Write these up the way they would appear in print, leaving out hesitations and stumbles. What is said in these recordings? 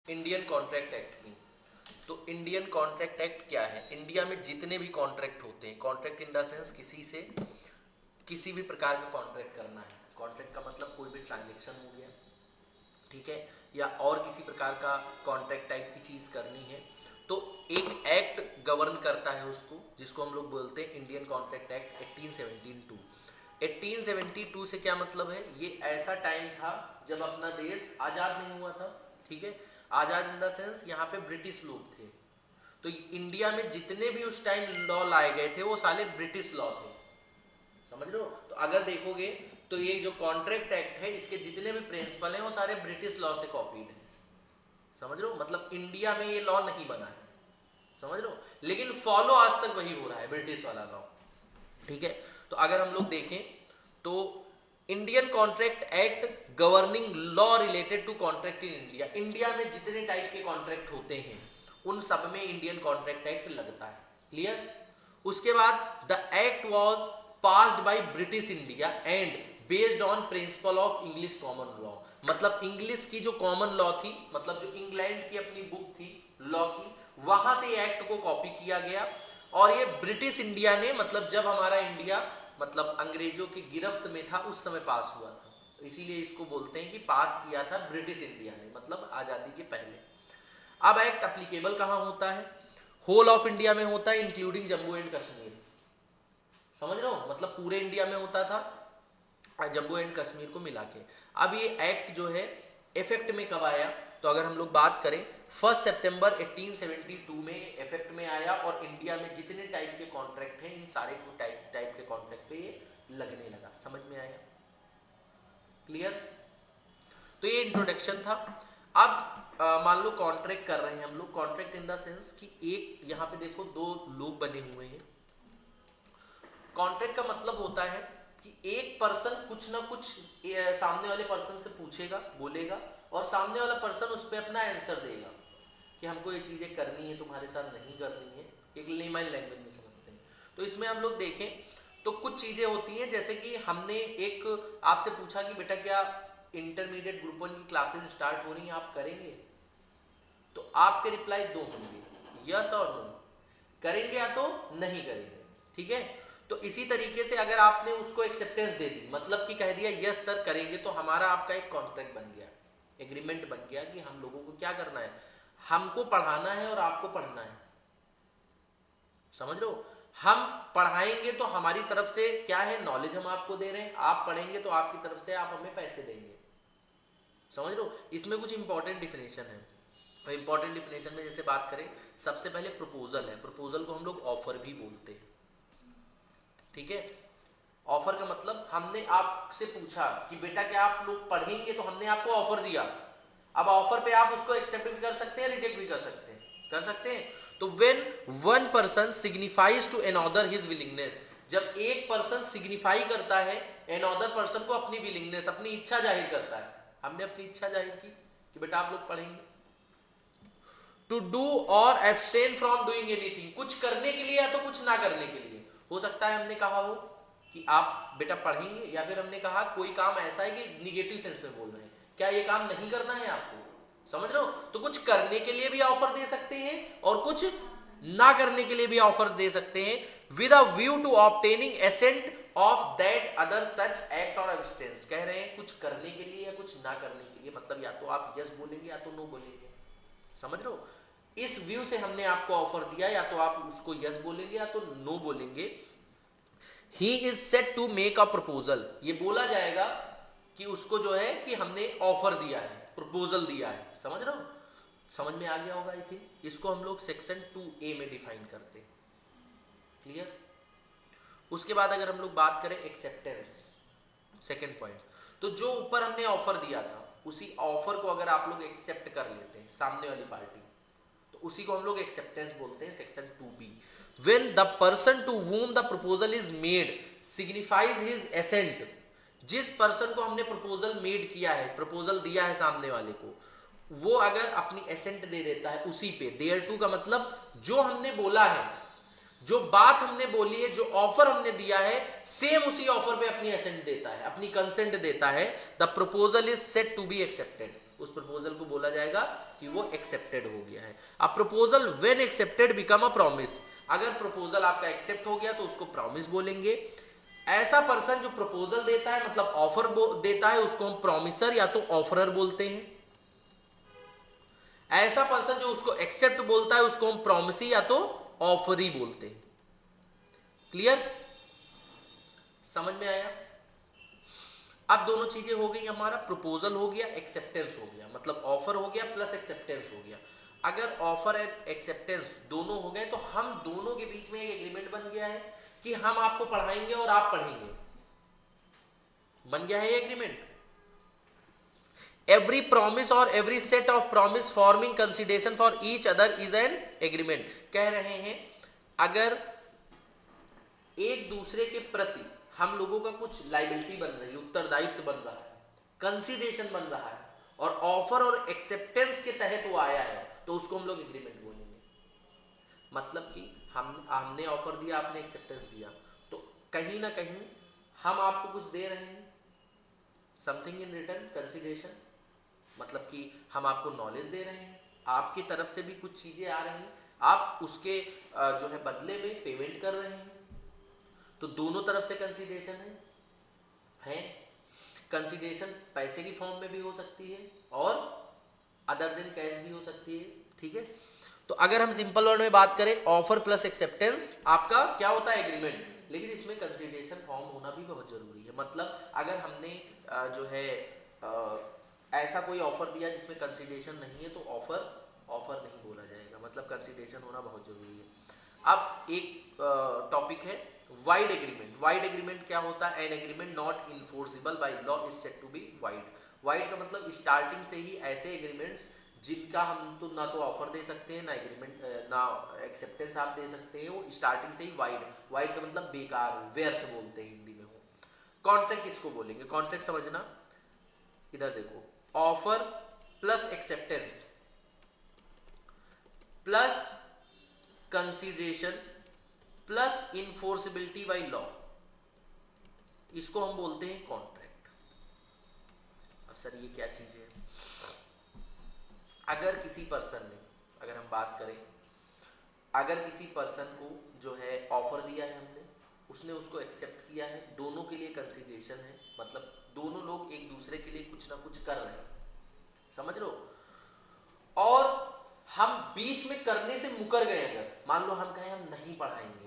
Indian contract act की। तो Indian contract act क्या है? इंडिया में जितने भी कॉन्ट्रैक्ट होते हैं, कॉन्ट्रैक्ट इन द सेंस किसी से किसी भी प्रकार का कॉन्ट्रैक्ट करना है। कॉन्ट्रैक्ट का मतलब कोई भी ट्रांजेक्शन हो गया, ठीक है, या और किसी प्रकार का कॉन्ट्रैक्ट टाइप की चीज करनी है तो एक एक्ट गवर्न करता है उसको, जिसको हम लोग बोलते हैं इंडियन कॉन्ट्रैक्ट एक्ट 1872। 1872 से क्या मतलब है? ये ऐसा टाइम था जब अपना देश आजाद नहीं हुआ था, ठीक है। आजाद इन द सेंस यहाँ पे ब्रिटिश लोग थे, तो इंडिया में जितने भी उस टाइम लॉ लाए गए थे वो साले ब्रिटिश लॉ थे, समझ लो। तो अगर देखोगे तो ये जो कॉन्ट्रैक्ट एक्ट है इसके जितने भी प्रिंसिपल हैं वो सारे ब्रिटिश लॉ से कॉपीड है, समझ लो। मतलब इंडिया में ये लॉ नहीं बना है, समझ लो, लेकिन फॉलो आज तक वही हो रहा है, ब्रिटिश वाला लॉ, ठीक है। तो अगर हम लोग देखें तो Indian contract act governing law related to contract in India, India में जितने टाइप के कॉन्ट्रैक्ट होते हैं उन सब में इंडियन कॉन्ट्रैक्ट एक्ट लगता है, क्लियर। उसके बाद the act was passed by British India and based on principle of English common law. मतलब इंग्लिश की जो कॉमन लॉ थी, मतलब जो इंग्लैंड की अपनी बुक थी लॉ की, वहां से एक्ट को कॉपी किया गया। और ये ब्रिटिश इंडिया ने, मतलब जब हमारा इंडिया मतलब अंग्रेजों की गिरफ्त में था उस समय पास हुआ था, तो इसीलिए इसको बोलते हैं कि पास किया था ब्रिटिश इंडिया ने, मतलब आजादी के पहले। अब एक्ट एप्लीकेबल कहां होता है? होल ऑफ इंडिया में होता है, इंक्लूडिंग जम्मू एंड कश्मीर, समझ रहे हो, मतलब पूरे इंडिया में होता था जम्मू एंड कश्मीर को मिला के। अब ये एक्ट जो है इफेक्ट में कब आया? तो अगर हम लोग बात करें 1 सितंबर 1872 में इफेक्ट में आया, और इंडिया में जितने टाइप के कॉन्ट्रैक्ट हैं इन सारे को टाइप के कॉन्ट्रैक्ट पे ये लगने लगा। समझ में आया? क्लियर? तो ये इंट्रोडक्शन था। अब मान लो कॉन्ट्रैक्ट कर रहे हैं हम लोग, कॉन्ट्रैक्ट इन द सेंस कि एक यहाँ पे देखो दो लोग बने हुए हैं। कॉन्ट्रैक्ट का मतलब होता है कि एक पर्सन कुछ ना कुछ सामने वाले पर्सन से पूछेगा, बोलेगा, और सामने वाला पर्सन उस पर अपना आंसर देगा कि हमको ये चीजें करनी है, तुम्हारे साथ नहीं करनी है, एक लेमन लैंग्वेज में समझते हैं। तो इसमें हम लोग देखें तो कुछ चीजें होती हैं, जैसे कि हमने एक आपसे पूछा कि बेटा क्या इंटरमीडिएट ग्रुप 1 की क्लासेस स्टार्ट हो रही हैं, आप करेंगे? तो आपके रिप्लाई दो होंगे, यस और नो, करेंगे या तो नहीं करेंगे, ठीक है। तो इसी तरीके से अगर आपने उसको एक्सेप्टेंस दे दी, मतलब कि कह दिया यस सर करेंगे, तो हमारा आपका एक कॉन्ट्रैक्ट बन गया, एग्रीमेंट बन गया कि हम लोगों को क्या करना है, हमको पढ़ाना है और आपको पढ़ना है, समझ लो। हम पढ़ाएंगे तो हमारी तरफ से क्या है, नॉलेज हम आपको दे रहे हैं, आप पढ़ेंगे तो आपकी तरफ से आप हमें पैसे देंगे, समझ लो। इसमें कुछ इंपॉर्टेंट डिफिनेशन है, तो इंपॉर्टेंट डिफिनेशन में जैसे बात करें, सबसे पहले प्रपोजल है, प्रपोजल को हम लोग ऑफर भी बोलते हैं, ठीक है। ऑफर का मतलब हमने आपसे पूछा कि बेटा क्या आप लोग पढ़ेंगे, तो हमने आपको ऑफर दिया। अब ऑफर पे आप उसको एक्सेप्ट भी कर सकते हैं, रिजेक्ट भी कर सकते हैं, कर सकते हैं। तो when one person signifies to another his willingness, जब एक पर्सन सिग्निफाई करता है अनदर पर्सन को अपनी विलिंगनेस, अपनी इच्छा जाहिर करता है, हमने अपनी इच्छा जाहिर की कि बेटा आप लोग पढ़ेंगे। टू डू और एब्सटेन फ्रॉम डूइंग एनीथिंग, कुछ करने के लिए या तो कुछ ना करने के लिए, हो सकता है हमने कहा हो कि आप बेटा पढ़ेंगे, या फिर हमने कहा कोई काम ऐसा है कि निगेटिव सेंस में बोल रहे हैं, क्या ये काम नहीं करना है आपको, समझ रहे हो। तो कुछ करने के लिए भी ऑफर दे सकते हैं और कुछ ना करने के लिए भी ऑफर दे सकते हैं, with a view to obtaining assent of that other such act और एब्सटेंस। कह रहे हैं कुछ करने के लिए या कुछ ना करने के लिए, मतलब या तो आप यस बोलेंगे या तो नो बोलेंगे, समझ रहे हो। इस व्यू से हमने आपको ऑफर दिया, या तो आप उसको यस बोलेंगे या तो नो बोलेंगे। He is set to make a proposal, ये बोला जाएगा कि उसको जो है कि हमने ऑफर दिया है, प्रपोजल दिया है, समझ रहे हो। समझ में आ गया होगा आई थिंक। इसको हम लोग सेक्शन 2A में डिफाइन करते हैं, क्लियर। उसके बाद अगर हम लोग बात करें एक्सेप्टेंस, सेकेंड पॉइंट, तो जो ऊपर हमने ऑफर दिया था उसी ऑफर को अगर आप लोग एक्सेप्ट कर लेते हैं सामने वाली पार्टी, तो उसी को हम लोग एक्सेप्टेंस बोलते हैं, section 2B। When the person to whom the proposal is made signifies his assent, जिस पर्सन को हमने प्रपोजल मेड किया है, प्रपोजल दिया है सामने वाले को, वो अगर अपनी एसेंट दे देता है उसी पे, देयर टू का मतलब जो हमने बोला है, जो बात हमने बोली है, जो ऑफर हमने दिया है, सेम उसी ऑफर पे अपनी एसेंट देता है, अपनी कंसेंट देता है, the proposal is set to be accepted, उस प्रपोजल को बोला जाएगा कि वो एक्सेप्टेड हो गया है। अब proposal when accepted become a promise, अगर प्रपोजल आपका एक्सेप्ट हो गया तो उसको प्रॉमिस बोलेंगे। ऐसा पर्सन जो प्रपोजल देता है मतलब ऑफर देता है उसको हम प्रॉमिसर या तो ऑफरर बोलते हैं। ऐसा पर्सन जो उसको एक्सेप्ट बोलता है उसको हम प्रॉमिसी या तो ऑफरी बोलते हैं। क्लियर, समझ में आया? अब दोनों चीजें हो गई, हमारा प्रपोजल हो गया, एक्सेप्टेंस हो गया, मतलब ऑफर हो गया प्लस एक्सेप्टेंस हो गया। अगर ऑफर एंड एक्सेप्टेंस दोनों हो गए तो हम दोनों के बीच में एक एग्रीमेंट बन गया है कि हम आपको पढ़ाएंगे और आप पढ़ेंगे। बन गया है ये एग्रीमेंट। एवरी प्रॉमिस और every set of promise forming consideration for each other is an agreement. कह रहे हैं अगर एक दूसरे के प्रति हम लोगों का कुछ लाइबिलिटी बन रही है, उत्तरदायित्व बन रहा है, कंसिडरेशन बन रहा है और ऑफर और एक्सेप्टेंस के तहत वो आया है तो उसको हम लोग एग्रीमेंट बोलेंगे। मतलब कि हमने ऑफर दिया, आपने एक्सेप्टेंस दिया, तो कहीं ना कहीं हम आपको कुछ दे रहे हैं, समथिंग इन रिटर्न कंसिडरेशन, मतलब कि हम आपको नॉलेज दे रहे हैं, आपकी तरफ से भी कुछ चीजें आ रही हैं, आप उसके जो है बदले में पेमेंट कर रहे हैं, तो दोनों तरफ से कंसिडरेशन है। कंसिडरेशन पैसे की फॉर्म में भी हो सकती है और अदर देन कैश भी हो सकती है। ठीक है, तो अगर हम सिंपल वर्ड में बात करें ऑफर प्लस एक्सेप्टेंस आपका क्या होता है एग्रीमेंट, लेकिन इसमें कंसिडरेशन फॉर्म होना भी बहुत जरूरी है। मतलब अगर हमने जो है ऐसा कोई ऑफर दिया जिसमें कंसिडरेशन नहीं है तो ऑफर नहीं बोला जाएगा, मतलब कंसिडरेशन होना बहुत जरूरी है। अब एक टॉपिक है वाइड एग्रीमेंट। वाइड एग्रीमेंट क्या होता है? An agreement not enforceable by law is said to be void. Void का मतलब स्टार्टिंग से ही ऐसे एग्रीमेंट्स जिनका हम तो ना तो ऑफर दे सकते हैं ना एग्रीमेंट ना एक्सेप्टेंस आप दे सकते हैं, वो स्टार्टिंग से ही वाइड। वाइड का मतलब बेकार, व्यर्थ बोलते हैं हिंदी में हो। कॉन्ट्रैक्ट किसको बोलेंगे? कॉन्ट्रैक्ट समझना, इधर देखो, offer plus acceptance plus consideration plus enforceability by law, इसको हम बोलते हैं कॉन्ट्रैक्ट। अब सर ये क्या चीज है? अगर किसी पर्सन ने, अगर हम बात करें, अगर किसी पर्सन को जो है ऑफर दिया है हमने, उसने उसको एक्सेप्ट किया है, दोनों के लिए कंसिडरेशन है, मतलब दोनों लोग एक दूसरे के लिए कुछ ना कुछ कर रहे हैं, समझ लो, और हम बीच में करने से मुकर गए, अगर मान लो हम कहें हम नहीं पढ़ाएंगे,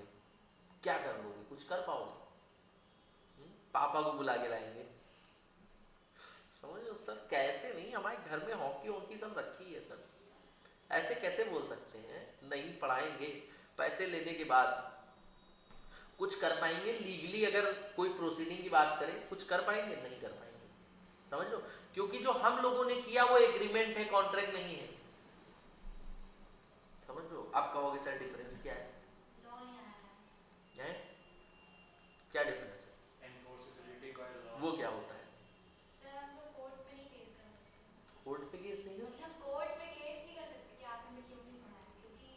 क्या कर लोगे? कुछ कर पाओगे? पापा को बुला के लाएंगे, समझ लो सर, कैसे नहीं, हमारे घर में हॉकी सब रखी है सर, ऐसे कैसे बोल सकते हैं नहीं पढ़ाएंगे? पैसे लेने के बाद कुछ कर पाएंगे? लीगली अगर कोई प्रोसीडिंग की बात करें, कुछ कर पाएंगे? नहीं कर पाएंगे, समझ लो, क्योंकि जो हम लोगों ने किया वो एग्रीमेंट है, कॉन्ट्रैक्ट नहीं है, समझ लो। आप कहोगे सर डिफरेंस क्या है? क्या डिफरेंस है? एनफोर्सिबिलिटी का लॉ वो क्या होता है? सर हम तो कोर्ट पे नहीं केस कर सकते। कोर्ट पे केस नहीं कर सकते? कोर्ट पे केस नहीं कर सकते कि आपने क्यों नहीं पढ़ाया, क्योंकि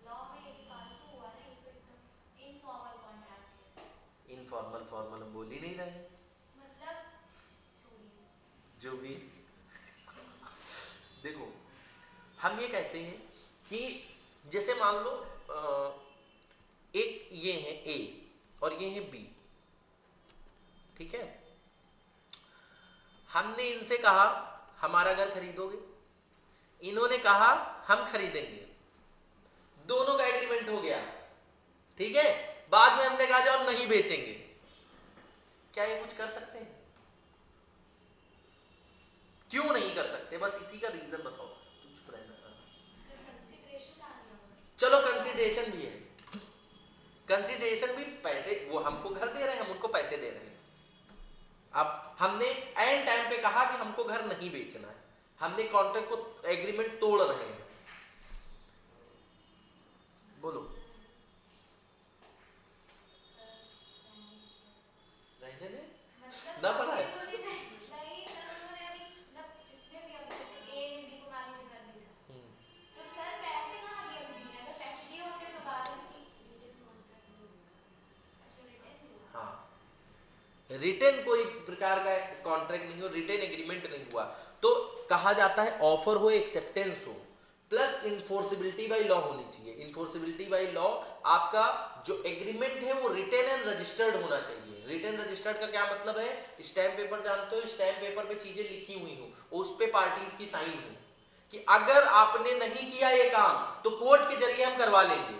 लॉ में ये फालतू हुआ ना, ये तो एकदम इनफॉर्मल कॉन्ट्रैक्ट है। इनफॉर्मल फॉर्मल हम बोल ही नहीं रहे, मतलब छोड़िए जो भी देखो, हम ये कहते हैं कि जैसे मान लो एक ये है ए और ये है बी, ठीक है, हमने इनसे कहा हमारा घर खरीदोगे, इन्होंने कहा हम खरीदेंगे, दोनों का एग्रीमेंट हो गया, ठीक है, बाद में हमने कहा जाओ नहीं बेचेंगे, क्या ये कुछ कर सकते हैं? क्यों नहीं कर सकते? बस इसी का रीजन बताओ। चलो कंसिडरेशन भी है, कंसिडरेशन भी पैसे, वो हमको घर दे रहे हैं, हम उनको पैसे दे रहे हैं। अब हमने एंड टाइम पे कहा कि हमको घर नहीं बेचना है, हमने कॉन्ट्रैक्ट को, एग्रीमेंट तोड़ रहे हैं, बोलो रहने दे, ना पढ़ा है? रिटेन कोई प्रकार का कॉन्ट्रैक्ट नहीं हो, रिटेन एग्रीमेंट नहीं हुआ, तो कहा जाता है ऑफर हो, एक्सेप्टेंस हो, प्लस इन्फोर्सिबिलिटी बाय लॉ होनी चाहिए। इन्फोर्सिबिलिटी बाय लॉ, आपका जो एग्रीमेंट है वो रिटेन एंड रजिस्टर्ड होना चाहिए। रिटेन रजिस्टर्ड का क्या मतलब है? स्टैम्प पेपर जानते हो, स्टैम्प पेपर पे चीजें लिखी हुई हो, उस पे पार्टीज की साइन हो कि अगर आपने नहीं किया ये काम तो कोर्ट के जरिए हम करवा लेंगे।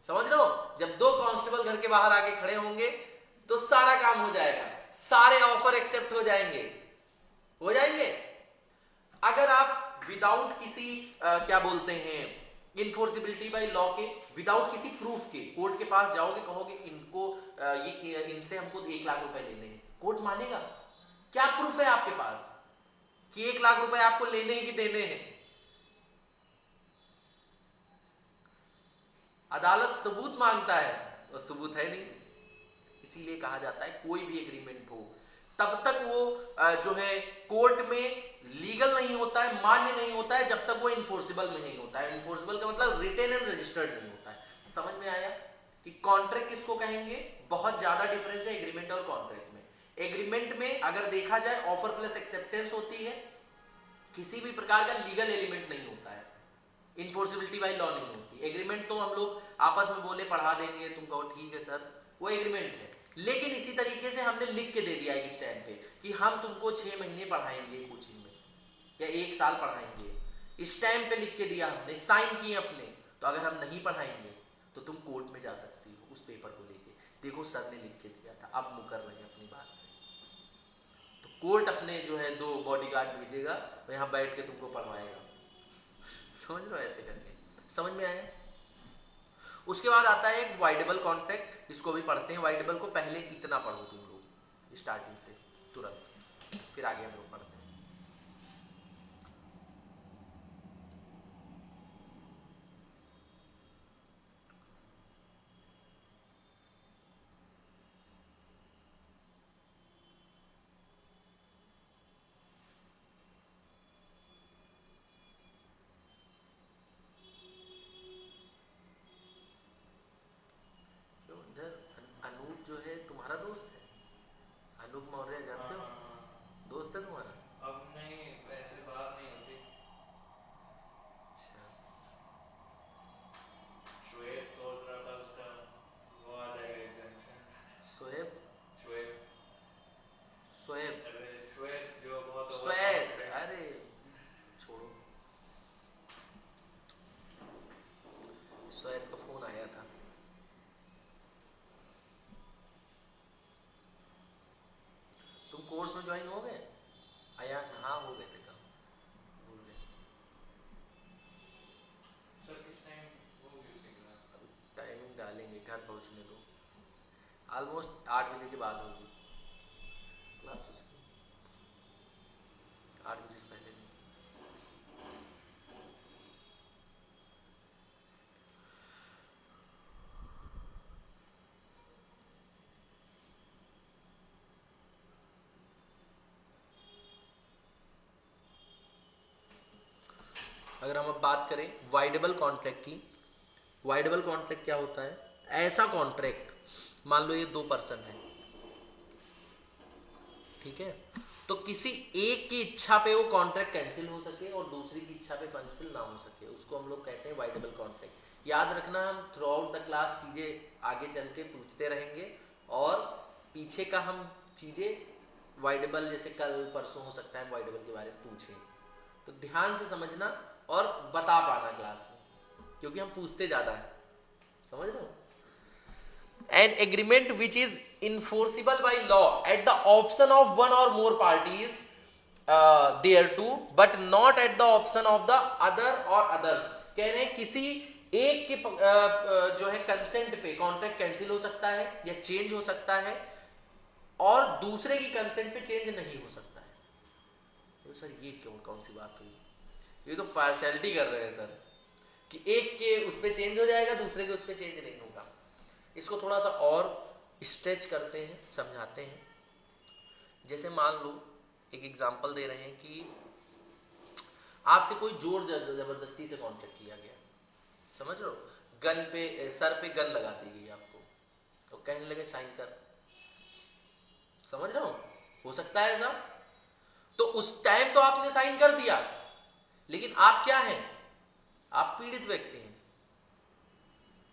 समझ रहे हो? जब दो कांस्टेबल घर के बाहर आके खड़े होंगे तो सारा काम हो जाएगा, सारे ऑफर एक्सेप्ट हो जाएंगे, हो जाएंगे। अगर आप विदाउट किसी क्या बोलते हैं इनफोर्सिबिलिटी बाय लॉ के, विदाउट किसी प्रूफ के कोर्ट के पास जाओगे, कहोगे इनको ये इनसे हमको 1 लाख रुपए लेने हैं, कोर्ट मानेगा? क्या प्रूफ है आपके पास कि 1 लाख रुपए आपको लेने हैं कि देने हैं? अदालत सबूत मांगता है और सबूत है नहीं। इसीलिए कहा जाता है कोई भी एग्रीमेंट हो तब तक वो जो है कोर्ट में लीगल नहीं होता है, मान्य नहीं होता है, जब तक वो इन्फोर्सिबल में नहीं होता है। इन्फोर्सिबल का मतलब रिटेन एंड रजिस्टर्ड नहीं होता है। समझ में आया कि कॉन्ट्रैक्ट किसको कहेंगे? बहुत ज्यादा डिफरेंस है एग्रीमेंट और कॉन्ट्रैक्ट में। एग्रीमेंट में अगर देखा जाए ऑफर प्लस एक्सेप्टेंस होती है, किसी भी प्रकार का लीगल एलिमेंट नहीं होता है, इन्फोर्सिबिलिटी बाय लॉ नहीं होती। एग्रीमेंट तो हम लोग आपस में बोले पढ़ा देंगे, तुम कहो ठीक है सर, वो एग्रीमेंट है। लेकिन इसी तरीके से हमने लिख के दे दिया एक स्टैम्प पे कि हम तुमको 6 महीने पढ़ाएंगे कोचिंग में या 1 साल पढ़ाएंगे, स्टैम्प पे लिख के दिया हमने, साइन किए अपने। तो अगर हम नहीं पढ़ाएंगे तो तुम कोर्ट में जा सकती हो उस पेपर को लेके, देखो सर ने लिख के दिया था, अब मुकर रहे हैं अपनी बात से। तो कोर्ट अपने जो है 2 बॉडीगार्ड भेजेगा तो यहाँ बैठ के तुमको पढ़वाएगा। समझ लो, ऐसे करके। समझ में आया? उसके बाद आता है एक वाइडेबल कॉन्ट्रैक्ट, इसको भी पढ़ते हैं। वाइडेबल को पहले इतना पढ़ो तुम लोग स्टार्टिंग से तुरंत, फिर आगे हम लोग पढ़ते हैं। क्यों इधर अनूप जो है तुम्हारा दोस्त है? अनूप मौर्य जानते हो? दोस्त है तुम्हारा? अब नहीं, ऐसे बात नहीं होती। अच्छा, श्वेत सोच रहा था उसका वो आ जाएगा एग्जामिशन। शोएब? श्वेत, शोएब? अरे श्वेत जो बहुत श्वेत? अरे छोड़ो, श्वेत का फोन आया था। तुम कोर्स में ज्वाइन हो गए? आया? हाँ हो गए थे, कब भूल गए। सर किस टाइम होगी उसकी क्लास? अभी टाइमिंग डालेंगे, घर पहुंचने दो। ऑलमोस्ट 8 बजे के बाद होगी क्लास उसकी, 8 बजे से पहले नहीं। अगर हम अब बात करें वाइडेबल कॉन्ट्रैक्ट की, वाइडेबल कॉन्ट्रैक्ट क्या होता है? ऐसा कॉन्ट्रैक्ट, मान लो ये 2 पर्सन है, ठीक है, तो किसी एक की इच्छा पे वो कॉन्ट्रैक्ट कैंसिल हो सके और दूसरी की इच्छा पे कैंसिल ना हो सके, उसको हम लोग कहते हैं वाइडेबल कॉन्ट्रैक्ट। याद रखना, हम थ्रू आउट द क्लास चीजें आगे चल के पूछते रहेंगे और पीछे का हम चीजें वाइडेबल, जैसे कल परसों हो सकता है वाइडेबल के बारे में पूछें, तो ध्यान से समझना और बता पाना क्लास में, क्योंकि हम पूछते ज्यादा है। समझ रहे हो? An agreement which is enforceable by law at the option of one or more parties thereto, but not at the option of the other or others। कह रहे हैं किसी एक के जो है कंसेंट पे कॉन्ट्रैक्ट कैंसिल हो सकता है या चेंज हो सकता है और दूसरे की कंसेंट पे चेंज नहीं हो सकता है। तो सर ये क्यों, कौन सी बात हुई? ये तो पार्शियलिटी कर रहे हैं सर, कि एक के उस पे चेंज हो जाएगा, दूसरे के उस पे चेंज नहीं होगा। इसको थोड़ा सा और स्ट्रेच करते हैं, समझाते हैं। जैसे मान लो एक एग्जांपल दे रहे हैं कि आपसे कोई जोर जबरदस्ती से कॉन्ट्रैक्ट किया गया, समझ लो, गन पे, सर पे गन लगा दी गई आपको, तो कहने लगे साइन कर। समझ रहे हो सकता है ऐसा? तो उस टाइम तो आपने साइन कर दिया, लेकिन आप क्या हैं, आप पीड़ित व्यक्ति हैं,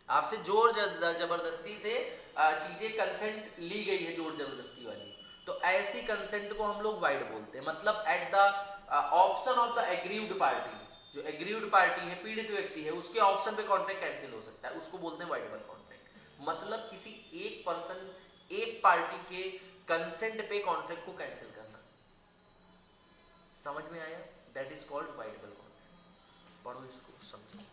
आपसे जोर जबरदस्ती से चीजें कंसेंट ली गई है, जोर जबरदस्ती वाली। तो ऐसी कंसेंट को हम लोग वाइड बोलते हैं, मतलब at the option of the aggrieved party, जो एग्रीव्ड पार्टी है, पीड़ित व्यक्ति है, उसके ऑप्शन पे कॉन्ट्रैक्ट कैंसिल हो सकता है, उसको बोलते हैं वाइडेबल कॉन्ट्रैक्ट। मतलब किसी एक पर्सन, एक पार्टी के कंसेंट पे कॉन्ट्रैक्ट को कैंसिल करना। समझ में आया? That is called voidable contract. पढ़ो इसको, समझो।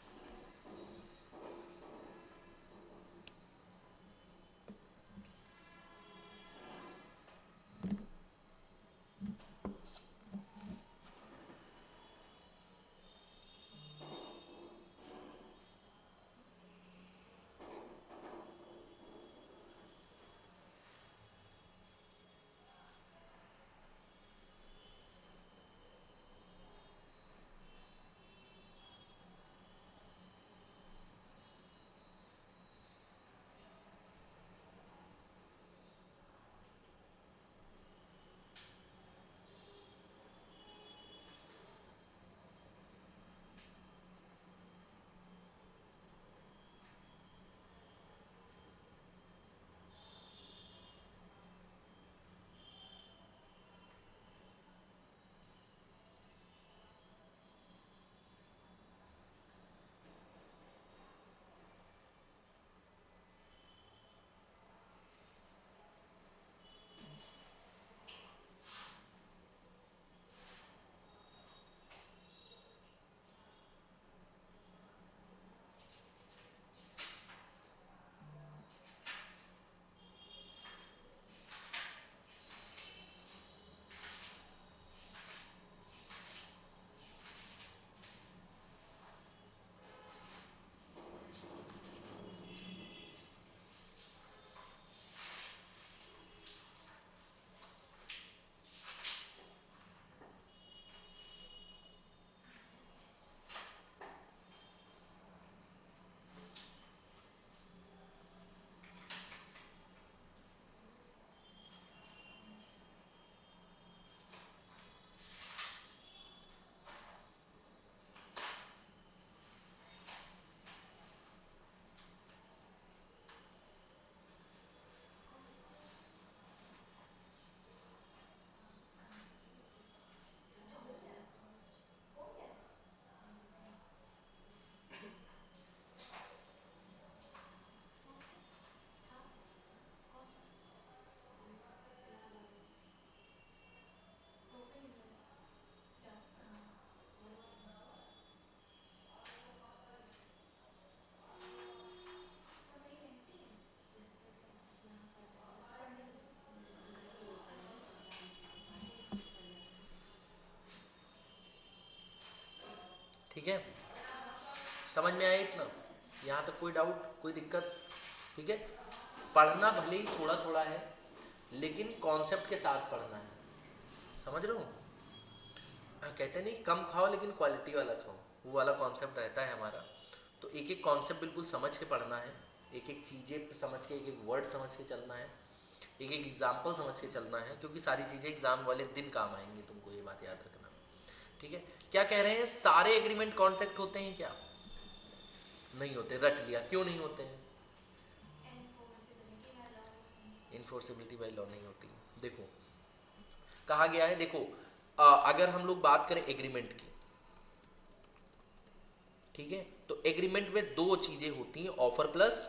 ठीक है, समझ में आया इतना? यहाँ तक कोई डाउट, कोई दिक्कत? ठीक है, पढ़ना भले ही थोड़ा थोड़ा है, लेकिन कॉन्सेप्ट के साथ पढ़ना है। समझ रहे हो? कहते नहीं कम खाओ लेकिन क्वालिटी वाला खाओ, वो वाला कॉन्सेप्ट रहता है हमारा। तो एक एक कॉन्सेप्ट बिल्कुल समझ के पढ़ना है, एक एक चीज़ें समझ के, एक एक वर्ड समझ के चलना है, एक एक एग्जाम्पल समझ के चलना है, क्योंकि सारी चीज़ें एग्जाम वाले दिन काम आएंगी, तुमको ये बात याद रखना। ठीक है, क्या कह रहे हैं, सारे एग्रीमेंट कॉन्ट्रैक्ट होते हैं क्या? नहीं होते। रट लिया, क्यों नहीं होते हैं? इन्फोर्सिबिलिटी बाय लॉ नहीं होती। देखो कहा गया है, देखो अगर हम लोग बात करें एग्रीमेंट की, ठीक है, तो एग्रीमेंट में दो चीजें होती हैं, ऑफर प्लस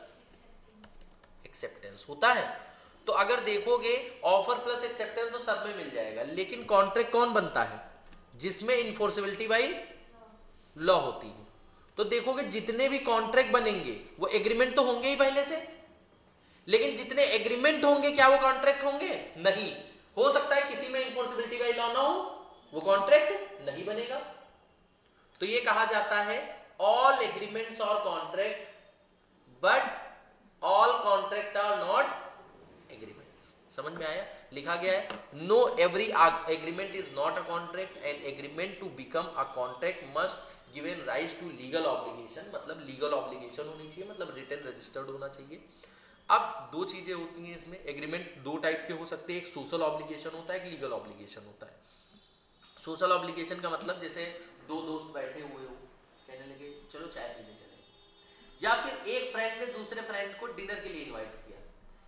एक्सेप्टेंस होता है। तो अगर देखोगे ऑफर प्लस एक्सेप्टेंस तो सब में मिल जाएगा, लेकिन कॉन्ट्रैक्ट कौन बनता है? जिसमें इन्फोर्सिबिलिटी बाय लॉ होती है। तो देखोगे जितने भी कॉन्ट्रैक्ट बनेंगे वो एग्रीमेंट तो होंगे ही पहले से, लेकिन जितने एग्रीमेंट होंगे क्या वो कॉन्ट्रैक्ट होंगे? नहीं। हो सकता है किसी में इन्फोर्सिबिलिटी बाय लॉ ना हो, वो कॉन्ट्रैक्ट नहीं बनेगा। तो ये कहा जाता है ऑल एग्रीमेंट्स और contract but all contract are not agreements. समझ में आया? लिखा गया है no every agreement is not a contract and agreement to become a contract must given rise to legal obligation. मतलब लीगल ऑब्लिगेशन होनी चाहिए, मतलब रिटन रजिस्टर्ड होना चाहिए। अब दो चीजें होती हैं इसमें, एग्रीमेंट दो टाइप के हो सकते हैं, एक सोशल ऑब्लिगेशन होता है, एक लीगल ऑब्लिगेशन होता है। सोशल ऑब्लिगेशन का मतलब जैसे दो दोस्त बैठे हुए हो, कहने लगे चलो चाय पीने चले, या फिर एक फ्रेंड ने दूसरे फ्रेंड को डिनर के लिए इनवाइट किया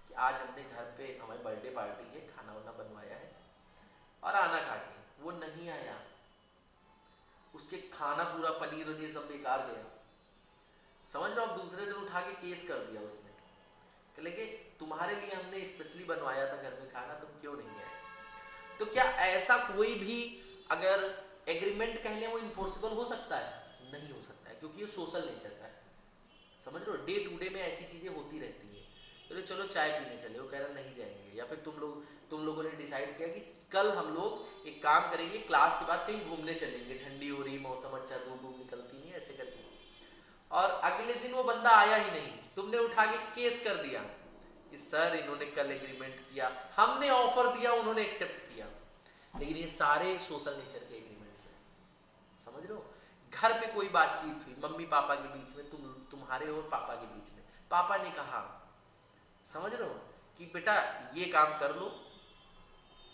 कि आज हमने घर पे हमारी बर्थडे पार्टी है, खाना वाना बनवाया है और आना खा के, वो नहीं आया, उसके खाना पूरा पनीर वनीर सब बेकार गया, समझ रहे हो। अब दूसरे दिन उठा के केस कर दिया उसने, कह लगे तुम्हारे लिए हमने स्पेशली बनवाया था घर में खाना, तुम क्यों नहीं आए। तो क्या ऐसा कोई भी अगर एग्रीमेंट कह लें वो इन्फोर्सेबल हो सकता है? नहीं हो सकता है, क्योंकि ये सोशल नेचर का है, समझ रहे हो। डे टू डे में ऐसी चीजें होती रहती है। चलो चलो चाय पीने चले, वो कह रहा नहीं जाएंगे, या फिर तुम लोगों ने डिसाइड किया कि कल हम लोग एक काम करेंगे, क्लास के बाद कहीं घूमने चलेंगे, ठंडी हो रही, मौसम अच्छा, धूप धूप निकलती नहीं, ऐसे करके, और अगले दिन वो बंदा आया ही नहीं, तुमने उठा के केस कर दिया कि सर इन्होंने कल एग्रीमेंट किया, हमने ऑफर दिया, उन्होंने एक्सेप्ट किया, लेकिन ये सारे सोशल नेचर के एग्रीमेंट्स हैं, समझ रहे हो। घर पे कोई बातचीत हुई मम्मी पापा के बीच में, तुम्हारे और पापा के बीच में, पापा ने कहा, समझ रहे हो, कि बेटा ये काम कर लो,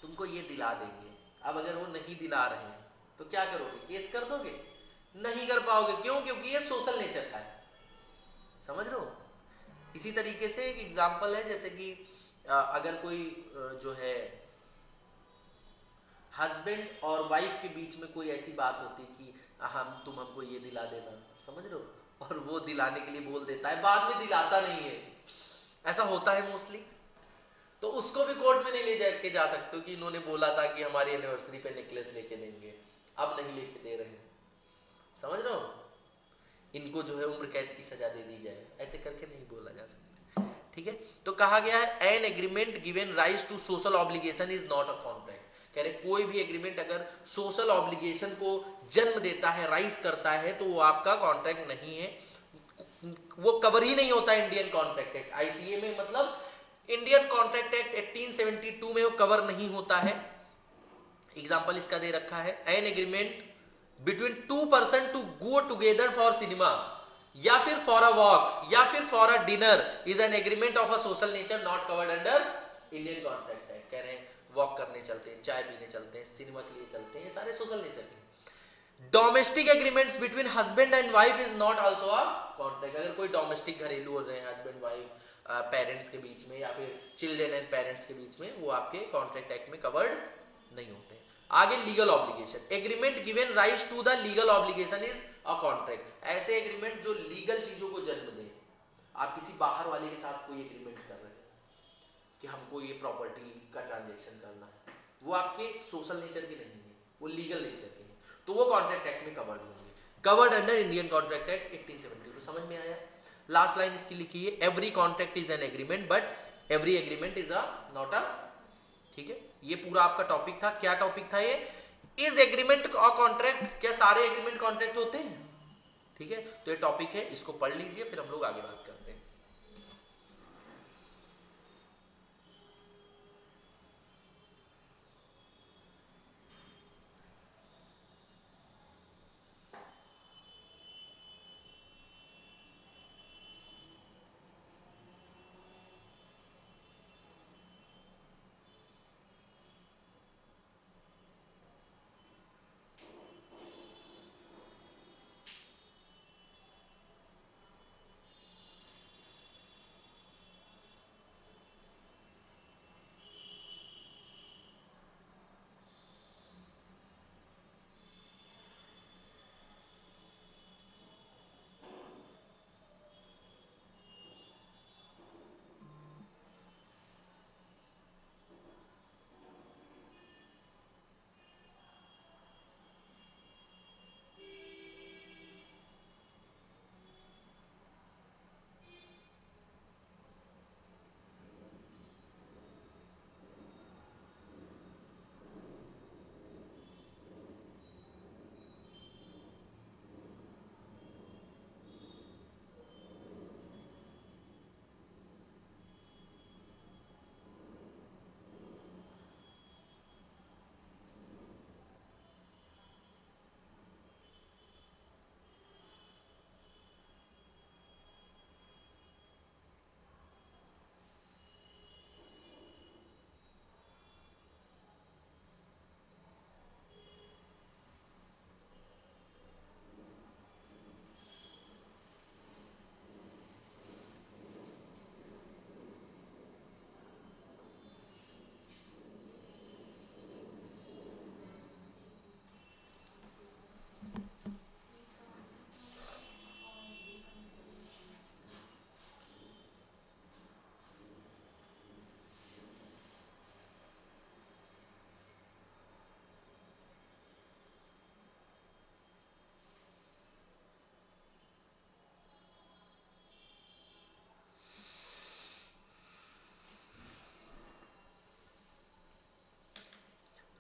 तुमको ये दिला देंगे। अब अगर वो नहीं दिला रहे हैं तो क्या करोगे? केस कर दोगे? नहीं कर पाओगे, क्यों? क्योंकि ये सोशल नेचर का है, समझ रहे हो। इसी तरीके से एक एग्जांपल है, जैसे कि अगर कोई जो है हस्बैंड और वाइफ के बीच में कोई ऐसी बात होती कि तुम हमको ये दिला देना, समझ रहे हो, और वो दिलाने के लिए बोल देता है, बाद में दिलाता नहीं है, ऐसा होता है मोस्टली, तो उसको भी कोर्ट में नहीं ले जाके जा सकते हो कि इन्होंने बोला था कि हमारी एनिवर्सरी पे नेकलेस लेके देंगे, अब नहीं लेके दे रहे, समझ रहे हो, इनको जो है उम्र कैद की सजा दे दी जाए, ऐसे करके नहीं बोला जा सकता, ठीक है। तो कहा गया है an agreement given rise to social obligation is not a contract. कह रहे कोई भी एग्रीमेंट अगर सोशल ऑब्लिगेशन को जन्म देता है, राइज करता है, तो वो आपका कॉन्ट्रैक्ट नहीं है, वो कवर ही नहीं होता इंडियन कॉन्ट्रैक्ट एक्ट, आईसीए में, मतलब इंडियन कॉन्ट्रैक्ट एक्ट 1872 में वो कवर नहीं होता है। एग्जाम्पल इसका दे रखा है, an agreement between two person to go together for cinema, या फिर फॉर अ वॉक, या फिर for a dinner, is an agreement of a social nature not covered under Indian contract act. कह रहे हैं वॉक करने चलते हैं, चाय पीने चलते हैं, सिनेमा के लिए चलते हैं, ये सारे सोशल नेचर के। Domestic agreements between husband and wife is not also a contract. अगर कोई डोमेस्टिक घरेलू हो रहे हैं हस्बैंड वाइफ, पेरेंट्स के बीच में, या फिर चिल्ड्रन एंड पेरेंट्स के बीच में, वो आपके कॉन्ट्रैक्ट एक्ट में कवर्ड नहीं होते। आगे legal obligation, agreement given rise to the legal obligation is a contract. ऐसे एग्रीमेंट जो लीगल चीजों को जन्म दे, आप किसी बाहर वाले के साथ कोई एग्रीमेंट कर रहे हैं कि हमको ये प्रॉपर्टी का ट्रांजेक्शन करना है, वो आपके सोशल नेचर के नहीं है, वो लीगल नेचर के हैं, तो वो कॉन्ट्रैक्ट एक्ट में कवर्ड होंगे, covered under Indian contract act 1872। समझ में आया? लास्ट लाइन इसकी लिखी है, every contract is an agreement but every agreement is a not a, ठीक है। ये पूरा आपका टॉपिक था। क्या टॉपिक था ये? इज एग्रीमेंट और कॉन्ट्रैक्ट, क्या सारे एग्रीमेंट कॉन्ट्रैक्ट होते हैं? ठीक है, तो ये टॉपिक है, इसको पढ़ लीजिए, फिर हम लोग आगे बात करते हैं।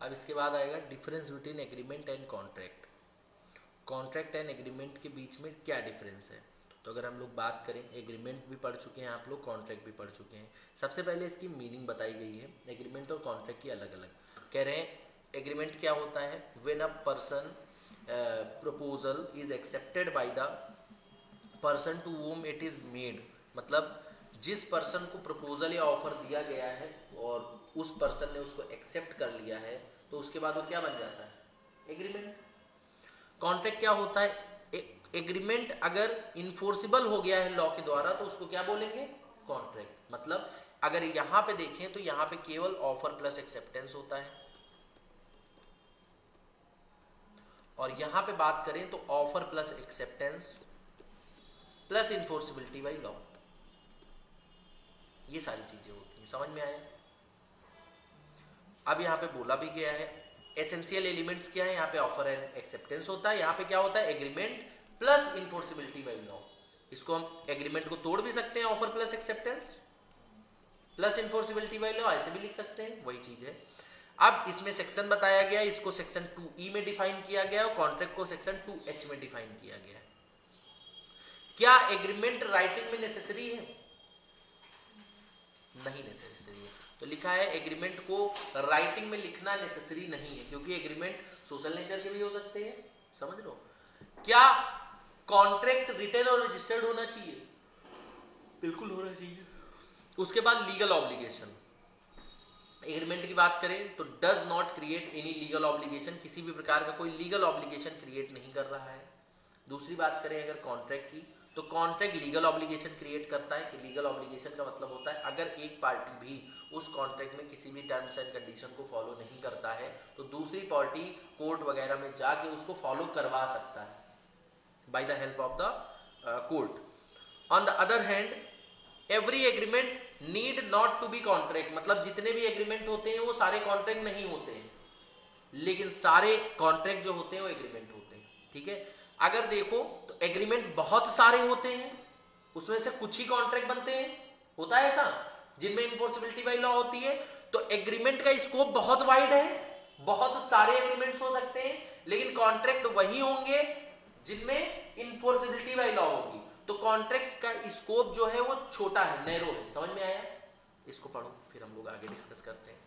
अब इसके बाद आएगा difference between agreement and contract. Contract and agreement के बीच में क्या डिफरेंस है? तो अगर हम लोग बात करें, एग्रीमेंट भी पढ़ चुके हैं आप लोग, कॉन्ट्रैक्ट भी पढ़ चुके हैं। सबसे पहले इसकी मीनिंग बताई गई है, एग्रीमेंट और कॉन्ट्रैक्ट की अलग अलग। कह रहे हैं एग्रीमेंट क्या होता है? When a person proposal is accepted by the person to whom it is made, मतलब जिस पर्सन को प्रपोजल या ऑफर दिया गया है और उस पर्सन ने उसको एक्सेप्ट कर लिया है, तो उसके बाद वो क्या बन जाता है? एग्रीमेंट। कॉन्ट्रैक्ट क्या होता है? एग्रीमेंट अगर इन्फोर्सिबल हो गया है लॉ के द्वारा तो उसको क्या बोलेंगे? कॉन्ट्रैक्ट। मतलब अगर यहां पे देखें तो यहां पे केवल ऑफर प्लस एक्सेप्टेंस होता है, और यहां पे बात करें तो offer plus acceptance plus enforceability by law, ये सारी चीजें होती हैं। समझ में आया? अब यहाँ पे बोला भी गया है एसेंशियल एलिमेंट्स क्या है, यहाँ पे ऑफर एंड एक्सेप्टेंस होता है, यहाँ पे क्या होता है? Agreement plus enforceability by law. इसको हम एग्रीमेंट को तोड़ भी सकते हैं, offer plus acceptance plus enforceability by law, ऐसे भी लिख सकते हैं, वही चीज है। अब इसमें सेक्शन बताया गया, इसको सेक्शन 2E में डिफाइन किया गया और कॉन्ट्रैक्ट को सेक्शन 2H में डिफाइन किया गया है। क्या एग्रीमेंट राइटिंग में नेसेसरी है? नहीं नेसेसरी है। तो लिखा है एग्रीमेंट को राइटिंग में लिखना नेसेसरी नहीं है, क्योंकि एग्रीमेंट सोशल नेचर के भी हो सकते हैं। समझ लो। क्या कॉन्ट्रैक्ट रिटन और रजिस्टर्ड होना चाहिए? बिल्कुल होना चाहिए। उसके बाद लीगल ऑब्लिगेशन। एग्रीमेंट की बात करें तो does not create any legal obligation, किसी भी प्रकार का कोई लीगल ऑब्लिगेशन क्रिएट नहीं कर रहा है। दूसरी बात करें अगर कॉन्ट्रैक्ट की, तो कॉन्ट्रैक्ट लीगल ऑब्लिगेशन क्रिएट करता है। कि लीगल ऑब्लिगेशन का मतलब होता है अगर एक पार्टी भी उस कॉन्ट्रैक्ट में किसी भी टर्म्स एंड कंडीशन को फॉलो नहीं करता है तो दूसरी पार्टी कोर्ट वगैरह में जाके उसको फॉलो करवा सकता है by the help of the court. On the other hand every agreement need not to be contract, मतलब जितने भी एग्रीमेंट होते हैं वो सारे कॉन्ट्रैक्ट नहीं होते हैं, लेकिन सारे कॉन्ट्रैक्ट जो होते हैं वो एग्रीमेंट होते हैं। ठीक है? अगर देखो तो एग्रीमेंट बहुत सारे होते हैं, उसमें से कुछ ही कॉन्ट्रैक्ट बनते हैं, होता है ऐसा, जिनमें इन्फोर्सिबिलिटी बाय लॉ होती है। तो एग्रीमेंट का स्कोप बहुत वाइड है, बहुत सारे एग्रीमेंट्स हो सकते हैं, लेकिन कॉन्ट्रैक्ट वही होंगे जिनमें इन्फोर्सिबिलिटी बाय लॉ होगी। तो कॉन्ट्रैक्ट का स्कोप जो है वो छोटा है, नैरो है। समझ में आया? इसको पढ़ो, फिर हम लोग आगे डिस्कस करते हैं।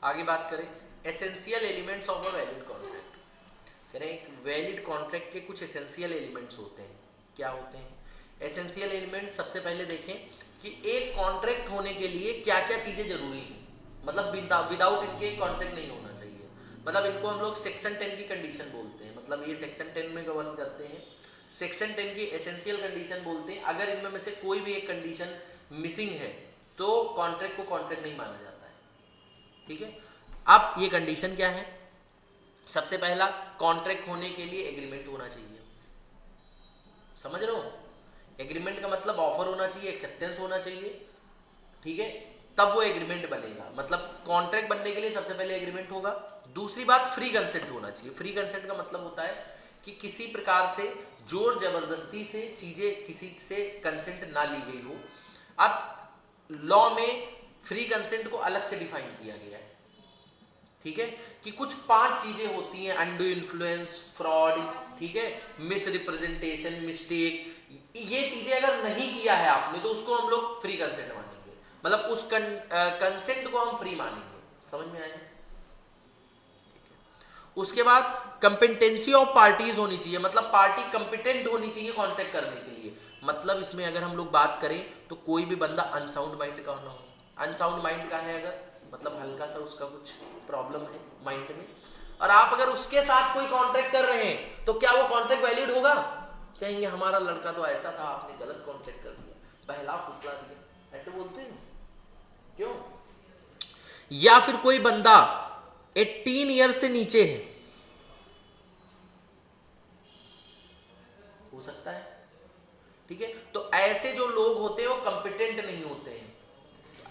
आगे बात करें essential elements of a valid contract. कह रहे हैं एक वैलिड कॉन्ट्रैक्ट के कुछ एसेंशियल एलिमेंट्स होते हैं। क्या होते हैं एसेंशियल एलिमेंट? सबसे पहले देखें कि एक कॉन्ट्रैक्ट होने के लिए क्या क्या चीजें जरूरी हैं, मतलब विदाउट इनके एक कॉन्ट्रैक्ट नहीं होना चाहिए। मतलब इनको हम लोग सेक्शन 10 की कंडीशन बोलते हैं, मतलब ये सेक्शन 10 में गवर्न करते हैं। सेक्शन 10 की एसेंशियल कंडीशन बोलते हैं। अगर इनमें में से कोई भी एक कंडीशन मिसिंग है तो कॉन्ट्रैक्ट को कॉन्ट्रैक्ट नहीं माना जाता है। ठीक है, अब ये कंडीशन क्या है? सबसे पहला, कॉन्ट्रैक्ट होने के लिए एग्रीमेंट होना चाहिए। समझ रहे हो? एग्रीमेंट का मतलब ऑफर होना चाहिए, एक्सेप्टेंस होना चाहिए। ठीक है, तब वो एग्रीमेंट बनेगा। मतलब कॉन्ट्रैक्ट बनने के लिए सबसे पहले एग्रीमेंट होगा। दूसरी बात, फ्री कंसेंट होना चाहिए। फ्री कंसेंट का मतलब होता है कि किसी प्रकार से जोर जबरदस्ती से चीजें किसी से कंसेंट ना ली गई हो। अब लॉ में फ्री कंसेंट को अलग से डिफाइन किया गया है। ठीक है, कि कुछ 5 चीजें होती हैं, अनडू इन्फ्लुएंस, फ्रॉड, ठीक है, मिस रिप्रेजेंटेशन, मिस्टेक। ये चीजें अगर नहीं किया है आपने तो उसको हम लोग फ्री कंसेंट मानेंगे, मतलब उस कंसेंट को हम फ्री मानेंगे। समझ में आया? उसके बाद कंपिटेंसी ऑफ पार्टीज होनी चाहिए, मतलब पार्टी कंपिटेंट होनी चाहिए कॉन्ट्रैक्ट करने के लिए। मतलब इसमें अगर हम लोग बात करें तो कोई भी बंदा अनसाउंड माइंड का ना हो। अनसाउंड माइंड का है अगर, मतलब हल्का सा उसका कुछ प्रॉब्लम है माइंड में, और आप अगर उसके साथ कोई कॉन्ट्रैक्ट कर रहे हैं तो क्या वो कॉन्ट्रैक्ट वैलिड होगा? कहेंगे हमारा लड़का तो ऐसा था, आपने गलत कॉन्ट्रैक्ट कर दिया, बहला फुसला दिया, ऐसे बोलते हैं। क्यों? या फिर कोई बंदा 18 ईयर से नीचे है, हो सकता है। ठीक है, तो ऐसे जो लोग होते हैं वो कंपिटेंट नहीं होते हैं।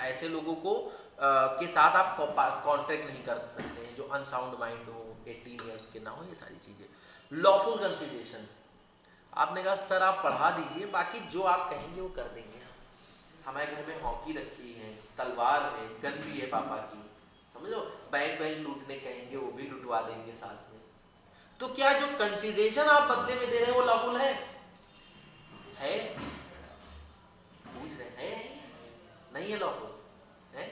ऐसे लोगों को के साथ आप कॉन्ट्रैक्ट नहीं कर सकते हैं, जो अनसाउंड माइंड हो, 18 ईयर्स के ना हो, ये सारी चीजें। लॉफुल कंसिडरेशन, आपने कहा सर आप पढ़ा दीजिए, बाकी जो आप कहेंगे वो कर देंगे। हमारे घर में हॉकी रखी है, तलवार है, गन भी है पापा की, समझो, बैंक लूटने कहेंगे वो भी लुटवा देंगे साथ में। तो क्या जो कंसिडरेशन आप बदले में दे रहे हैं वो लॉफुल है? पूछ रहे हैं, नहीं है लॉफुल है?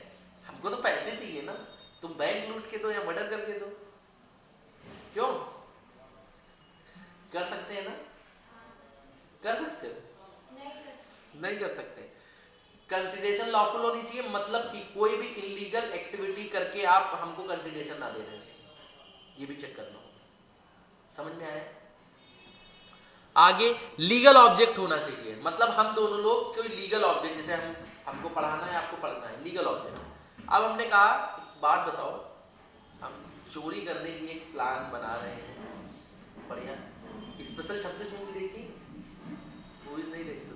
हमको तो पैसे चाहिए ना, तुम बैंक लूट के दो या मर्डर करके दो। क्यों? कर सकते हैं ना? कर सकते हो? नहीं कर सकते। कंसिडरेशन लॉफुल होनी चाहिए, मतलब कि कोई भी इलीगल एक्टिविटी करके आप हमको कंसिडरेशन ना दे रहे हैं, ये भी चेक करना होगा। समझ में आया? आगे लीगल ऑब्जेक्ट होना चाहिए, मतलब हम दोनों लोग कोई लीगल ऑब्जेक्ट, जैसे हमको पढ़ाना है, आपको पढ़ना है, लीगल ऑब्जेक्ट। अब हमने कहा एक बात बताओ, हम चोरी करने की एक प्लान बना रहे हैं, बढ़िया। स्पेशल 26 मूवी देखी? मूवीज नहीं देखते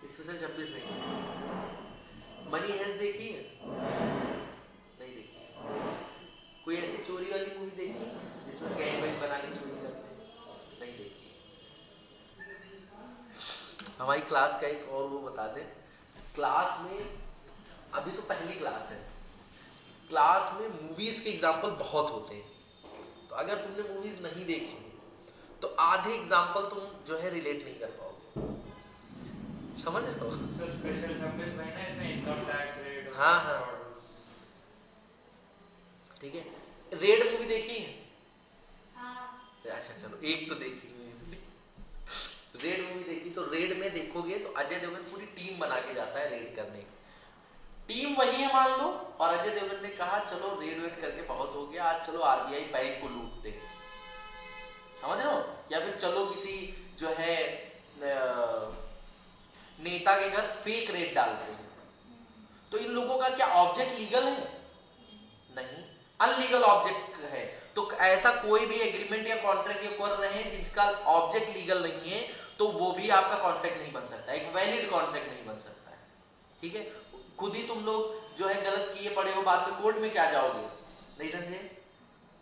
तो स्पेशल 26 नहीं देखी। मनी हेस्ट देखी है? नहीं देखी। कोई ऐसी चोरी वाली मूवी देखी जिसमें गैंग वैंग बना के चोरी करते हैं? नहीं देखी। हमारी क्लास का एक और वो बता दें, क्लास में अभी तो पहली क्लास है, क्लास में मूवीज के एग्जाम्पल बहुत होते हैं, तो अगर तुमने मूवीज नहीं देखी तो आधे एग्जाम्पल तुम जो है रिलेट नहीं कर पाओगे। समझ रहे हो? तो स्पेशल 26 महीना इसमें इनकम टैक्स रेट। हाँ हाँ, ठीक है। रेड मूवी देखी है? अच्छा चलो, एक तो देखी। रेड मूवी देखी, तो रेड में देखोगे तो अजय देवगन पूरी टीम बना के जाता है रेड करने की। टीम वही है मान लो, और अजय देवगन ने कहा चलो रेड वेड करके बहुत हो गया, आज चलो आरबीआई बैंक को लूटते हैं। समझ रहे हो? या फिर चलो किसी जो है नेता के घर फेक रेड डालते हैं। तो इन लोगों का क्या ऑब्जेक्ट लीगल है? नहीं, अनलीगल ऑब्जेक्ट है। तो ऐसा कोई भी एग्रीमेंट या कॉन्ट्रैक्ट ये कर रहे हैं जिसका ऑब्जेक्ट लीगल नहीं है, तो वो भी आपका कॉन्ट्रैक्ट नहीं बन सकता, एक वैलिड कॉन्ट्रैक्ट नहीं बन सकता है। ठीक है, खुद ही तुम लोग जो है गलत किए पड़े हो, बाद में कोर्ट में क्या जाओगे? नहीं समझे?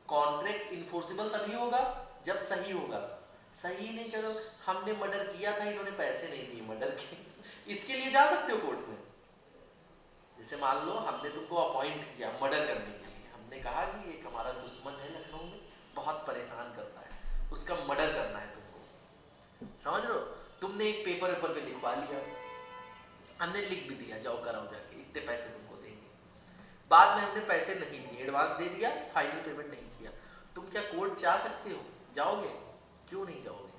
कॉन्ट्रैक्ट इन्फोर्सेबल तभी होगा जब सही होगा। सही नहीं करो, हमने मर्डर किया था, इन्होंने पैसे नहीं दिए मर्डर के, इसके लिए जा सकते हो कोर्ट में। जैसे मान लो हमने तुमको अपॉइंट किया मर्डर करने के लिए, हमने कहा कि एक हमारा दुश्मन है लखनऊ में, बहुत परेशान करता है, उसका मर्डर करना है तुमको। समझ रहे हो? तुमने एक पेपर पे लिखवा लिया, हमने लिख भी दिया जाओ कराओ जाके, इतने पैसे तुमको देंगे। बाद में हमने पैसे नहीं दिए, एडवांस दे दिया, फाइनल पेमेंट नहीं किया, तुम क्या कोर्ट जा सकते हो? जाओगे? क्यों नहीं जाओगे?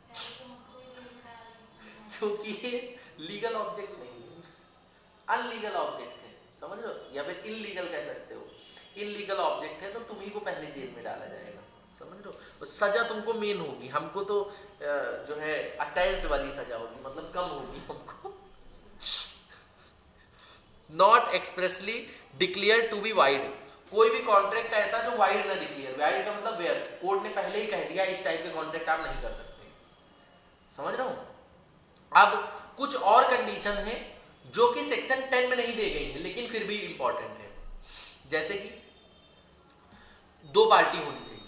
पहले तो हमको ही जमीन करा देंगे। क्योंकि ये लीगल ऑब्जेक्ट नहीं है, अनलीगल ऑब्जेक्ट है, समझ रहे हो? या फिर इलीगल कह सकते हो। इलीगल ऑब्जेक्ट है तो तुम्ही को पहले जेल में डाला जाएगा, समझ रहे हो? और सजा तुमको मेन होगी, हमको तो जो है अटैच्ड वाली सजा होगी, मतलब कम होगी हमको। Not expressly declare to be void, कोई भी कॉन्ट्रैक्ट ऐसा जो वाइड ना डिक्लेयर, वाइड का मतलब वेयर, कोर्ट ने पहले ही कह दिया इस टाइप के कॉन्ट्रैक्ट आप नहीं कर सकते, समझ रहा हूं? अब कुछ और कंडीशन है जो कि सेक्शन 10 में नहीं दी गई है लेकिन फिर भी इंपॉर्टेंट है, जैसे कि 2 पार्टी होनी चाहिए।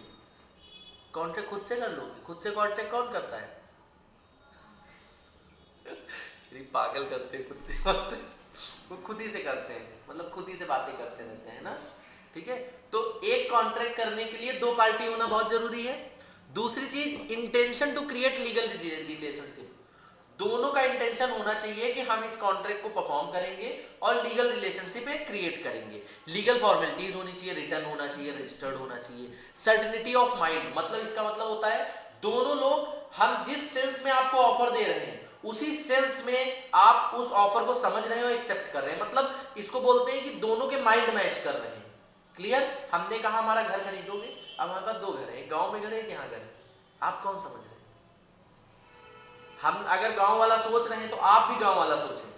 कॉन्ट्रैक्ट खुद से कर लोगे? खुद से कॉन्ट्रैक्ट कौन करता है? पागल करते हैं खुद से कॉन्ट्रैक्ट, वो खुद ही से करते हैं, मतलब खुद ही से बातें करते रहते हैं ना, ठीक है? तो एक कॉन्ट्रैक्ट करने के लिए 2 पार्टी होना बहुत जरूरी है। दूसरी चीज, intention to create legal relationship, दोनों का इंटेंशन होना चाहिए कि हम इस कॉन्ट्रैक्ट को परफॉर्म करेंगे और लीगल रिलेशनशिप क्रिएट करेंगे। लीगल फॉर्मेलिटीज होनी चाहिए, रिटर्न होना चाहिए, रजिस्टर्ड होना चाहिए। सर्टेनिटी ऑफ माइंड, मतलब इसका मतलब होता है दोनों लोग, हम जिस सेंस में आपको ऑफर दे रहे हैं उसी सेंस में आप उस ऑफर को समझ रहे हो, एक्सेप्ट कर रहे हैं, मतलब इसको बोलते हैं कि दोनों के माइंड मैच कर रहे हैं। क्लियर? हमने कहा हमारा घर खरीदोगे, अब हमारे पास 2 घर है, एक गांव में घर है, एक यहाँ घर है, आप कौन समझ रहे हैं? हम अगर गांव वाला सोच रहे हैं तो आप भी गांव वाला सोचें,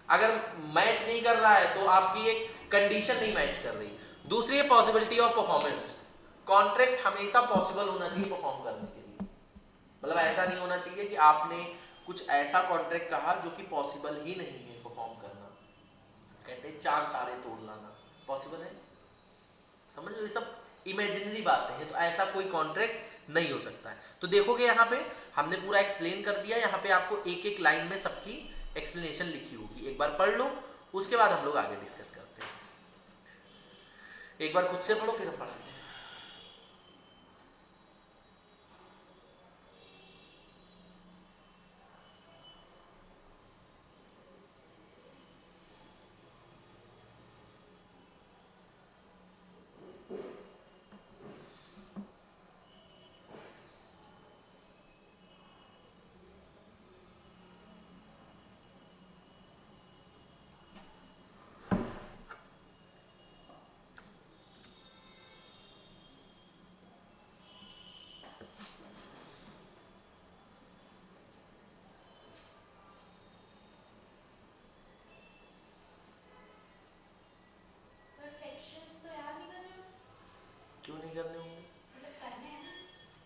अगर मैच नहीं कर रहा है तो आपकी एक कंडीशन नहीं मैच कर रही। दूसरी है पॉसिबिलिटी ऑफ परफॉर्मेंस, कॉन्ट्रैक्ट हमेशा पॉसिबल होना चाहिए परफॉर्म करने के लिए, मतलब ऐसा नहीं होना चाहिए कि आपने कुछ ऐसा कॉन्ट्रैक्ट कहा जो कि पॉसिबल ही नहीं है परफॉर्म करना। कहते हैं चांद तारे तोड़ लाना, पॉसिबल है? समझ लो, ये सब इमेजिनरी बातें हैं, तो ऐसा कोई कॉन्ट्रैक्ट नहीं हो सकता है। तो देखोगे यहाँ पे हमने पूरा एक्सप्लेन कर दिया, यहाँ पे आपको एक एक लाइन में सबकी एक्सप्लेनेशन लिखी होगी, एक बार पढ़ लो, उसके बाद हम लोग आगे डिस्कस करते हैं। एक बार खुद से पढ़ो फिर हम पढ़ते हैं। सर सेक्शंस तो याद नहीं कर रहे हो? क्यों नहीं करने होंगे? मतलब करने हैं ना?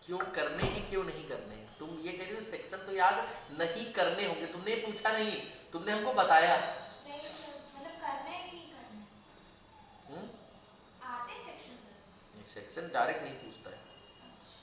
क्यों करने हैं, क्यों नहीं करने हैं? तुम ये कह रही हो सेक्शन तो याद नहीं करने होंगे, तुमने पूछा नहीं, तुमने हमको बताया। नहीं सर, मतलब करना है कि नहीं करना है? आते हैं सेक्शन सर? सेक्शन डायरेक्ट नहीं पूछता है। अच्छा।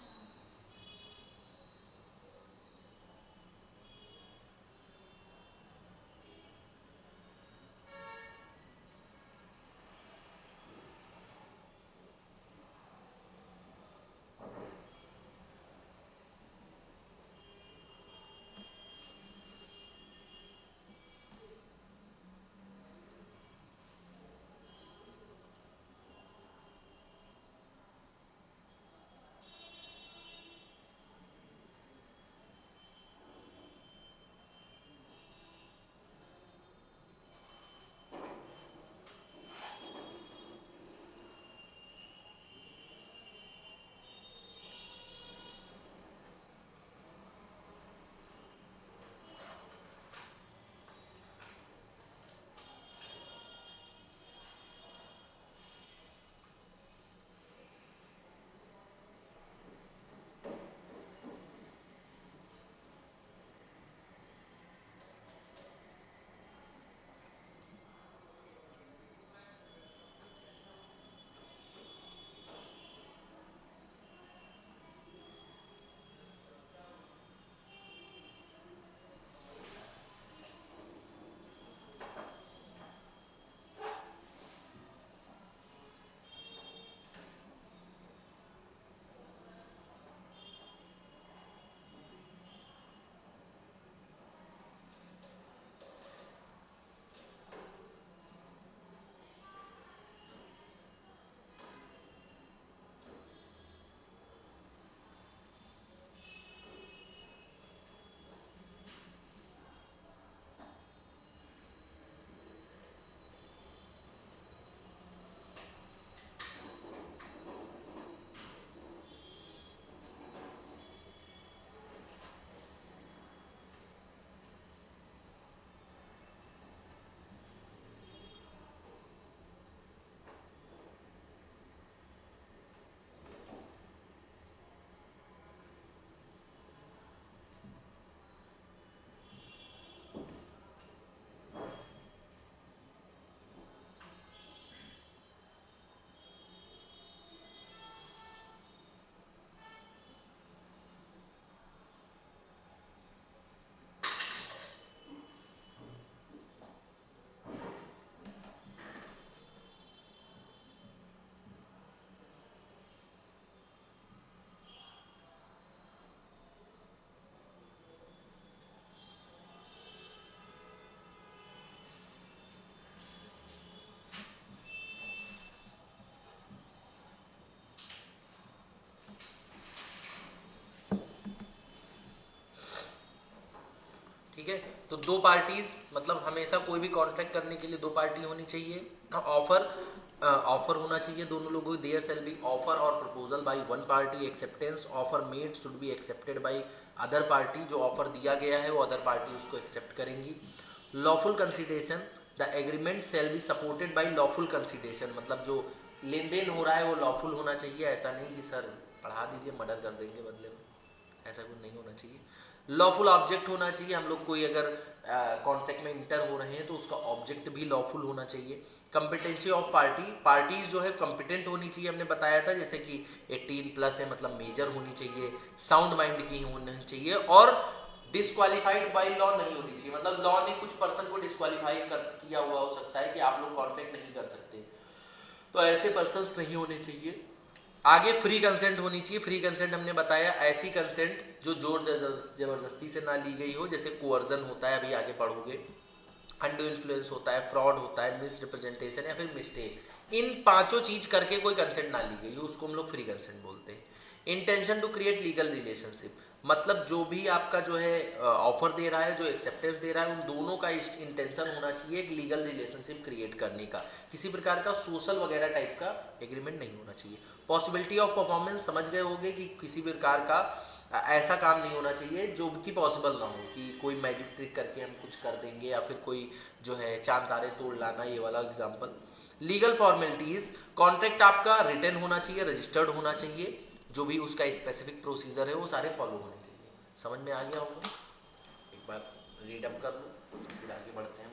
ठीक है। तो दो पार्टीज, मतलब हमेशा कोई भी कॉन्ट्रैक्ट करने के लिए दो पार्टी होनी चाहिए। ऑफर होना चाहिए दोनों लोगों को। देयर शैल बी ऑफर और proposal by one party, acceptance offer made should be accepted by other party. जो ऑफर दिया गया है वो अदर पार्टी उसको एक्सेप्ट करेंगी। Lawful consideration, the agreement shall be supported by lawful consideration, मतलब जो लेन देन हो रहा है वो लॉफुल होना चाहिए। ऐसा नहीं कि सर पढ़ा दीजिए मर्डर कर देंगे बदले में, ऐसा कुछ नहीं होना चाहिए। लॉफुल ऑब्जेक्ट होना चाहिए। हम लोग कोई अगर कॉन्ट्रैक्ट में इंटर हो रहे हैं तो उसका ऑब्जेक्ट भी लॉफुल होना चाहिए। कंपिटेंसी ऑफ पार्टी, पार्टीज जो है कॉम्पिटेंट होनी चाहिए, हमने बताया था, जैसे कि 18+ है मतलब मेजर होनी चाहिए, साउंड माइंड की होनी चाहिए, और डिस्क्वालीफाइड बाय लॉ नहीं होनी चाहिए, मतलब लॉ ने कुछ पर्सन को डिस्क्वालीफाई किया हुआ हो सकता है कि आप लोग कॉन्ट्रैक्ट नहीं कर सकते, तो ऐसे पर्सन्स नहीं होने चाहिए। आगे फ्री कंसेंट होनी चाहिए। फ्री कंसेंट हमने बताया ऐसी कंसेंट जो जोर जबरदस्ती से ना ली गई हो, जैसे कोअर्जन होता है, अभी आगे पढ़ोगे, अनडू इन्फ्लुएंस होता है, फ्रॉड होता है, मिस रिप्रेजेंटेशन या फिर मिस्टेक। इन पांचों चीज करके कोई कंसेंट ना ली गई हो उसको हम लोग फ्री कंसेंट बोलते हैं। Intention to create legal relationship, मतलब जो भी आपका जो है ऑफर दे रहा है, जो एक्सेप्टेंस दे रहा है, उन दोनों का इंटेंशन होना चाहिए एक लीगल रिलेशनशिप क्रिएट करने का। किसी प्रकार का सोशल वगैरह टाइप का एग्रीमेंट नहीं होना चाहिए। पॉसिबिलिटी ऑफ परफॉर्मेंस, समझ गए होंगे कि किसी प्रकार का ऐसा काम नहीं होना चाहिए जो कि पॉसिबल ना हो, कि कोई मैजिक ट्रिक करके हम कुछ कर देंगे या फिर कोई जो है चांद तारे तोड़ लाना, ये वाला एग्जांपल। लीगल फॉर्मेलिटीज, कॉन्ट्रैक्ट आपका रिटन होना चाहिए, रजिस्टर्ड होना चाहिए, जो भी उसका स्पेसिफिक प्रोसीजर है वो सारे फॉलो होने चाहिए। समझ में आ गया होगा? एक बार रीड अप कर लो फिर आगे बढ़ते हैं।